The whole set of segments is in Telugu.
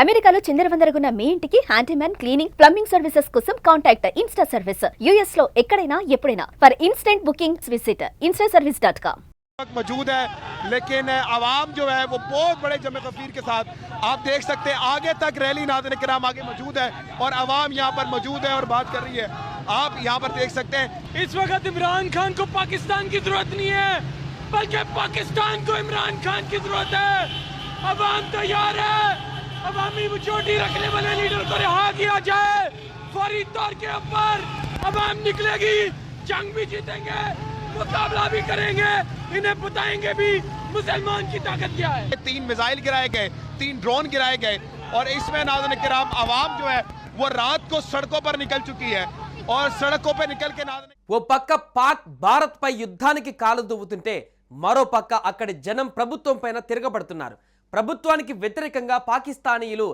అమెరికాలో చిందరవందరగున్న మీ ఇంటికి హ్యాండీమ్యాన్ క్లీనింగ్ ప్లంబింగ్ సర్వీసెస్ కోసం కాంటాక్ట్ ఇన్స్టా సర్వీస్ यूएस లో ఎక్కడైనా ఎప్పుడైనా for instant bookings visit instaservice.com। मौजूद है लेकिन आवाम जो है वो बहुत बड़े जमे कफीर के साथ आप देख सकते हैं आगे तक रैली नाज़रीन किराम आगे मौजूद है और आवाम यहाँ पर मौजूद है और बात कर रही है। आप यहाँ पर देख सकते हैं इस वक्त इमरान खान को पाकिस्तान की जरूरत नहीं है बल्कि पाकिस्तान को इमरान खान की जरूरत है। आवाम तैयार है, अवामी मेजॉरिटी रखने वाले लीडर को रिहा किया जाए। फौरी तौर के ऊपर आवाम निकलेगी, जंग भी जीतेंगे, मुकाबला भी करेंगे, इन्हें बताएंगे भी मुसलमान की ताकत क्या है। 3 मिसाइल गिराए गए, 3 ड्रोन गिराए गए और इसमें नाज़रीन किराम आवाम जो है वो रात को सड़कों पर निकल चुकी है और सड़कों पर निकल के नाज़रीन ఓ పక్క పాక్ భారత్ పై యుద్ధానికి కాలు దువ్వుతుంటే మరో పక్క అక్కడి జనం ప్రభుత్వం పైన తిరగబడుతున్నారు। ప్రభుత్వానికి వ్యతిరేకంగా పాకిస్తానీయులు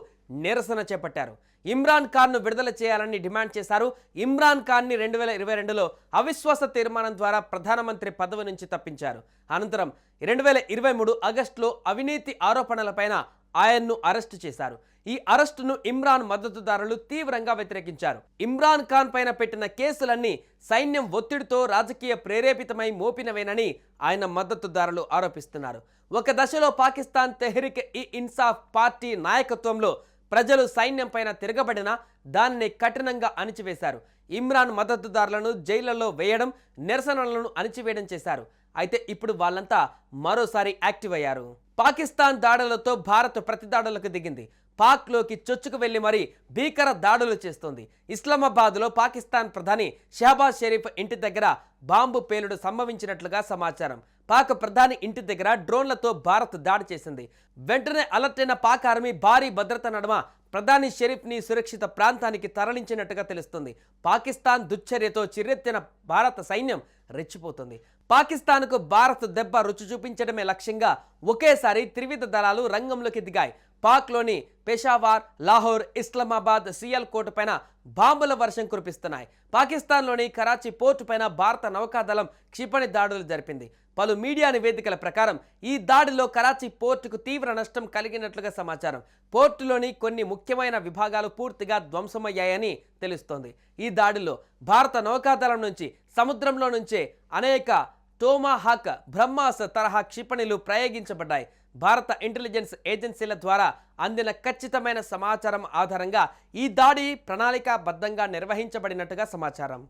నిరసన చేపట్టారు। ఇమ్రాన్ ఖాన్ను విడుదల చేయాలని డిమాండ్ చేశారు। ఇమ్రాన్ ఖాన్ని 2022లో అవిశ్వాస తీర్మానం ద్వారా ప్రధానమంత్రి పదవి నుంచి తప్పించారు। అనంతరం 2023 ఆగస్టులో అవినీతి ఆరోపణలపైన ఆయన్ను అరెస్టు చేశారు। ఈ అరెస్టును ఇమ్రాన్ మద్దతుదారులు తీవ్రంగా వ్యతిరేకించారు। ఇమ్రాన్ ఖాన్ పైన పెట్టిన కేసులన్నీ సైన్యం ఒత్తిడితో రాజకీయ ప్రేరేపితమై మోపినవేనని ఆయన మద్దతుదారులు ఆరోపిస్తున్నారు। ఒక దశలో పాకిస్తాన్ తెహ్రీక్ ఇ ఇన్సాఫ్ పార్టీ నాయకత్వంలో ప్రజలు సైన్యం పైన తిరగబడినా దాన్ని కఠినంగా అణిచివేశారు। ఇమ్రాన్ మద్దతుదారులను జైళ్లలో వేయడం, నిరసనలను అణిచివేయడం చేశారు। అయితే ఇప్పుడు వాళ్ళంతా మరోసారి యాక్టివ్ అయ్యారు। పాకిస్తాన్ దాడులతో భారత్ ప్రతిదాడులకు దిగింది। పాక్లోకి చొచ్చుకు వెళ్లి మరీ భీకర దాడులు చేస్తోంది। ఇస్లామాబాద్లో పాకిస్తాన్ ప్రధాని షహబాజ్ షరీఫ్ ఇంటి దగ్గర బాంబు పేలుడు సంభవించినట్లుగా సమాచారం। పాక్ ప్రధాని ఇంటి దగ్గర డ్రోన్లతో భారత్ దాడి చేసింది। వెంటనే అలర్ట్ అయిన పాక్ ఆర్మీ భారీ భద్రత నడుమ ప్రధాని షరీఫ్ని సురక్షిత ప్రాంతానికి తరలించినట్టుగా తెలుస్తుంది। పాకిస్తాన్ దుశ్చర్యతో చిర్రెత్తిన భారత సైన్యం రెచ్చిపోతుంది। పాకిస్తాన్కు భారత్ దెబ్బ రుచి చూపించడమే లక్ష్యంగా ఒకేసారి త్రివిధ దళాలు రంగంలోకి దిగాయి। పాక్లోని పెషావార్, లాహోర్, ఇస్లామాబాద్, సియాల్కోట్ పైన బాంబుల వర్షం కురిపిస్తున్నాయి। పాకిస్తాన్లోని కరాచీ పోర్టు పైన భారత నౌకాదళం క్షిపణి దాడులు జరిపింది। పలు మీడియా నివేదికల ప్రకారం ఈ దాడిలో కరాచీ పోర్టుకు తీవ్ర నష్టం కలిగినట్లుగా సమాచారం। పోర్టులోని కొన్ని ముఖ్యమైన విభాగాలు పూర్తిగా ధ్వంసమయ్యాయని తెలుస్తోంది। ఈ దాడిలో భారత నౌకాదళం నుంచి సముద్రంలో నుంచే అనేక టోమాహాక్, బ్రహ్మాస్ తరహా క్షిపణులు ప్రయోగించబడ్డాయి। భారత ఇంటెలిజెన్స్ ఏజెన్సీల ద్వారా అందిన ఖచ్చితమైన సమాచారం ఆధారంగా ఈ దాడి ప్రణాళికాబద్ధంగా నిర్వహించబడినట్టుగా సమాచారం।